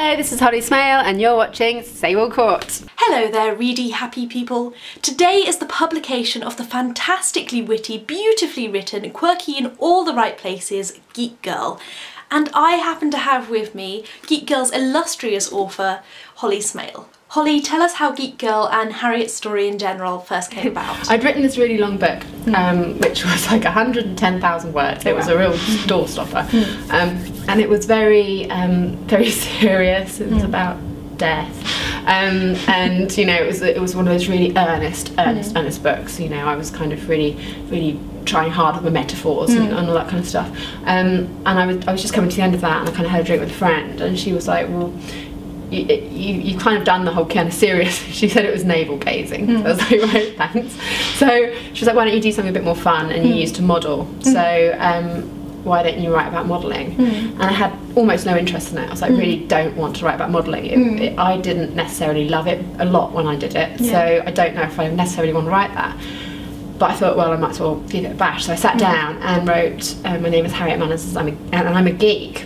Hello, this is Holly Smale and you're watching SableCaught. Hello there, reedy, happy people. Today is the publication of the fantastically witty, beautifully written, quirky in all the right places, Geek Girl. And I happen to have with me Geek Girl's illustrious author, Holly Smale. Holly, tell us how Geek Girl and Harriet's story in general first came about. I'd written this really long book, which was like 110,000 words. It was a real doorstopper. And it was very, very serious. It was about death. And you know, it was one of those really earnest books. You know, I was kind of really trying hard with the metaphors and all that kind of stuff. And I was just coming to the end of that, and I kind of had a drink with a friend, and she was like, well, you kind of done the whole kind of serious. She said it was navel gazing. I was like, right, thanks. So she was like, why don't you do something a bit more fun, and you used to model. So why don't you write about modelling? And I had almost no interest in it. I was like, really don't want to write about modelling. I didn't necessarily love it a lot when I did it, so I don't know if I necessarily want to write that. But I thought, well, I might as well give it a bash. So I sat down and wrote, my name is Harriet Manners, and I'm a geek.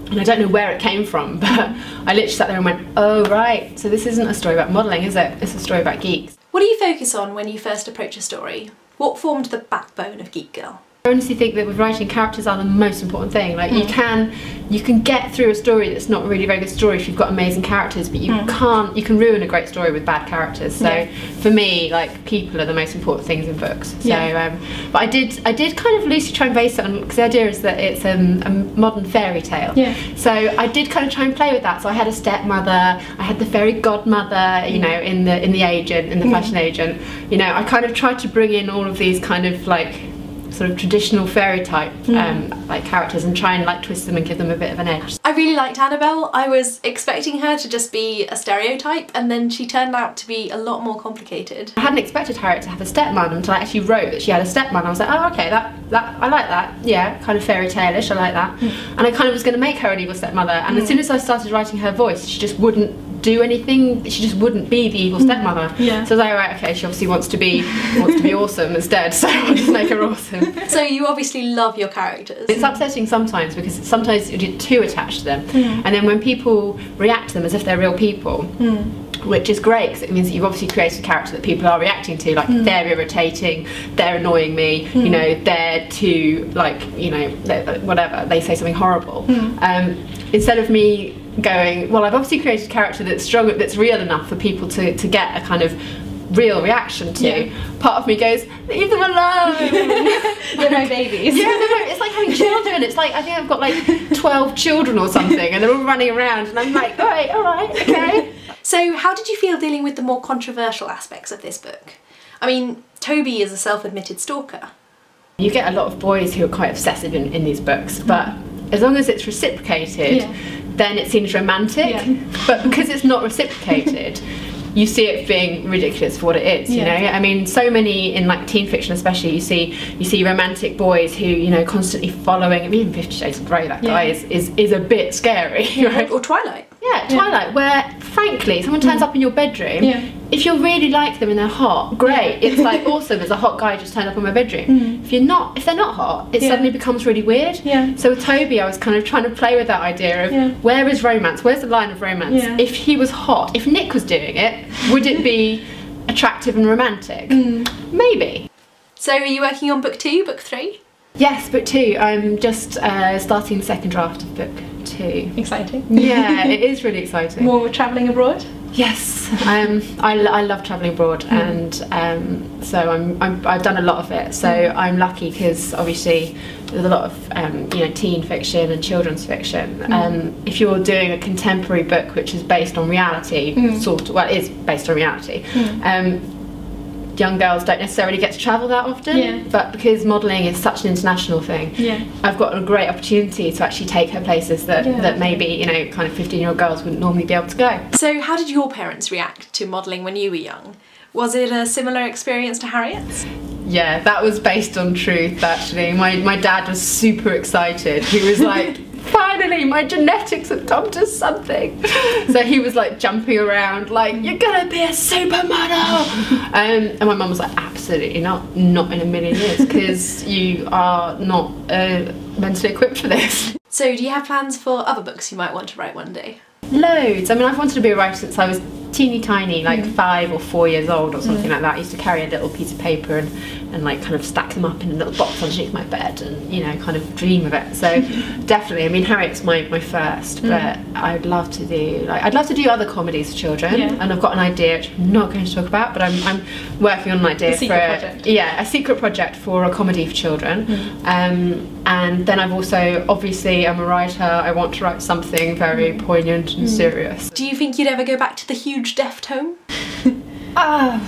And I don't know where it came from, but I literally sat there and went, oh right, so this isn't a story about modelling, is it? It's a story about geeks. What do you focus on when you first approach a story? What formed the backbone of Geek Girl? I honestly think that with writing, characters are the most important thing. Like you can get through a story that's not a really very good story if you've got amazing characters, but you can ruin a great story with bad characters. So for me, like, people are the most important things in books. So but I did kind of loosely try and base it on, because the idea is that it's a modern fairy tale. So I did kind of try and play with that. So I had a stepmother, I had the fairy godmother, you know, in the agent, in the fashion agent. You know, I kind of tried to bring in all of these kind of like sort of traditional fairy type like characters, and try and like twist them and give them a bit of an edge. I really liked Annabel. I was expecting her to just be a stereotype, and then she turned out to be a lot more complicated. I hadn't expected Harriet to have a stepmom until I actually wrote that she had a stepmom. I was like, oh okay, that I like that. Yeah, kind of fairy tale-ish, I like that. And I kind of was going to make her an evil stepmother, and as soon as I started writing her voice, she just wouldn't do anything. She just wouldn't be the evil stepmother. So I was like, right, okay, she obviously wants to be awesome instead, so I'll just make her awesome. So you obviously love your characters. It's upsetting sometimes, because sometimes you get too attached to them, and then when people react to them as if they're real people, which is great, because it means that you've obviously created a character that people are reacting to, like they're irritating, they're annoying me, you know, they're too, like, you know, whatever, they say something horrible. Instead of me going, well, I've obviously created a character that's strong, that's real enough for people to get a kind of real reaction to. Part of me goes, leave them alone. They're my babies. Yeah, no, it's like having children. It's like, I think I've got like 12 children or something, and they're all running around, and I'm like, all right, okay. So how did you feel dealing with the more controversial aspects of this book? I mean, Toby is a self-admitted stalker. You get a lot of boys who are quite obsessive in these books, but as long as it's reciprocated, then it seems romantic. But because it's not reciprocated, you see it being ridiculous for what it is, you know? I mean, so many, in like teen fiction especially, you see romantic boys who, you know, constantly following, even 50 Shades of Grey, that guy is a bit scary, right? Or Twilight. Yeah, Twilight, where frankly, someone turns up in your bedroom, if you really like them and they're hot, great, it's like awesome, there's a hot guy just turned up in my bedroom. If they're not hot, it suddenly becomes really weird. So with Toby, I was kind of trying to play with that idea of where is romance, where's the line of romance? If he was hot, if Nick was doing it, would it be attractive and romantic? Maybe. So are you working on book 2, book 3? Yes, book 2. I'm just starting the second draft of book 2. Exciting. Yeah, it is really exciting. More travelling abroad? Yes, I love travelling abroad, and so I've done a lot of it. So I'm lucky, because obviously there's a lot of you know, teen fiction and children's fiction. If you're doing a contemporary book which is based on reality, well, it is based on reality. Young girls don't necessarily get to travel that often, but because modelling is such an international thing, I've got a great opportunity to actually take her places that maybe, you know, kind of 15-year-old girls wouldn't normally be able to go. So how did your parents react to modelling when you were young? Was it a similar experience to Harriet's? Yeah, that was based on truth, actually. My dad was super excited. He was like, finally, my genetics have come to something. So he was like jumping around like, you're gonna be a supermodel. And my mum was like, absolutely not in a million years, because you are not mentally equipped for this. So do you have plans for other books you might want to write one day? Loads. I mean, I've wanted to be a writer since I was teeny tiny, like 5 or 4 years old or something like that. I used to carry a little piece of paper and like kind of stack them up in a little box underneath my bed and, you know, kind of dream of it. So definitely, I mean, Harriet's my first, but I'd love to do, like, I'd love to do other comedies for children, and I've got an idea which I'm not going to talk about, but I'm working on an idea for a secret project for a comedy for children. And then I've also, obviously, I'm a writer. I want to write something very poignant and serious. Do you think you'd ever go back to the huge deaf tome? My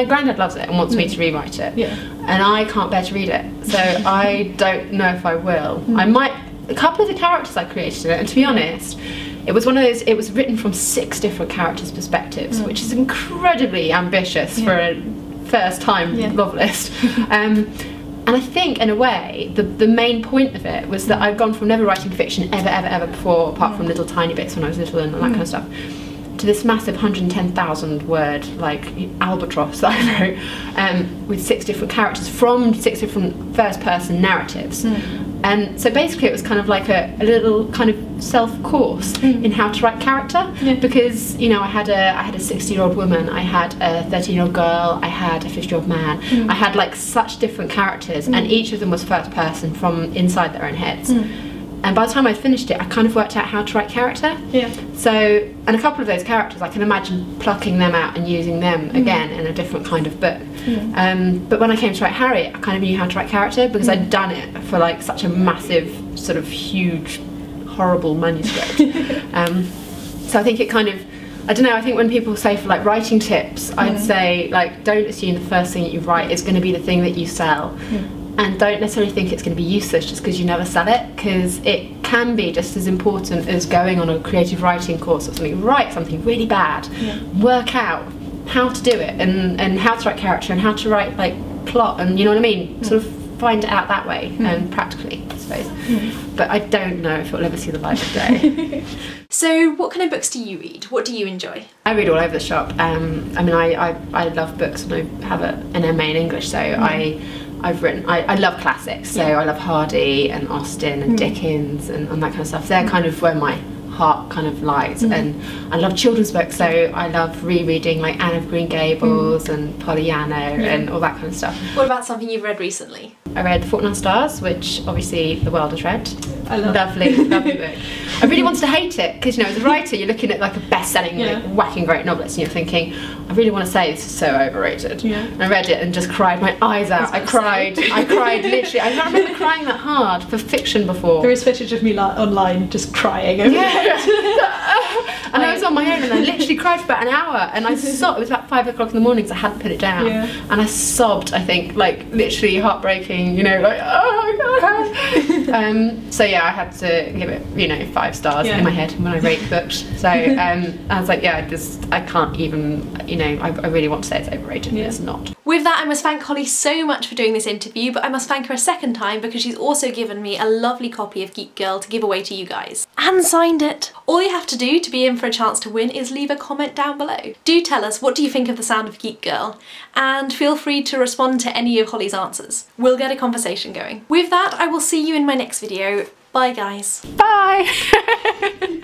granddad loves it and wants me to rewrite it, and I can't bear to read it, so I don't know if I will. I might. A couple of the characters I created in it, and to be honest, it was one of those. It was written from 6 different characters' perspectives, which is incredibly ambitious for a first-time novelist. And I think, in a way, the main point of it was that I'd gone from never writing fiction ever before, apart from little tiny bits when I was little and that kind of stuff, to this massive 110,000 word, like, albatross that I wrote, with 6 different characters from 6 different first-person narratives. And so basically it was kind of like a little kind of self-course in how to write character, because, you know, I had a 60-year-old woman, I had a 13-year-old girl, I had a 50-year-old man. I had like such different characters, and each of them was first person from inside their own heads. And by the time I finished it, I kind of worked out how to write character. So, and a couple of those characters, I can imagine plucking them out and using them again in a different kind of book. But when I came to write Harriet, I kind of knew how to write character because I'd done it for like such a massive, sort of huge, horrible manuscript. So I think it kind of, I don't know, I think when people say for like writing tips, I'd say like don't assume the first thing that you write is going to be the thing that you sell. And don't necessarily think it's going to be useless just because you never sell it, because it can be just as important as going on a creative writing course or something. Write something really bad, work out how to do it, and how to write character and how to write like plot, and you know what I mean, sort of find it out that way, and practically, I suppose. But I don't know if it'll ever see the light of day. So what kind of books do you read? What do you enjoy? I read all over the shop. I mean, I love books, and I have an MA in English, so I love classics, so I love Hardy and Austen and Dickens and that kind of stuff. They're kind of where my heart kind of lies. And I love children's books, so I love rereading like Anne of Green Gables and Pollyanna and all that kind of stuff. What about something you've read recently? I read Fault in Our Stars, which obviously the world has read. I love lovely book. I really wanted to hate it because, you know, as a writer you're looking at like a best-selling, like, whacking great novelist, and you're thinking, I really want to say this is so overrated. And I read it and just cried my eyes out. I cried literally. I don't remember crying that hard for fiction before. There is footage of me online just crying over it. And I was on my own and I literally cried for about an hour, and I sobbed. It was about 5 o'clock in the morning because I hadn't put it down, and I sobbed, I think, like literally heartbreaking, you know, like, oh my god. So yeah, I had to give it, you know, 5 stars in my head when I rate books. So I was like, yeah, I can't even, you know, I really want to say it's overrated, but it's not. With that, I must thank Holly so much for doing this interview, but I must thank her a second time because she's also given me a lovely copy of Geek Girl to give away to you guys. And signed it! All you have to do to be in for a chance to win is leave a comment down below. Do tell us, what do you think of the sound of Geek Girl? And feel free to respond to any of Holly's answers. We'll get a conversation going. With that, I will see you in my next video. Bye guys. Bye!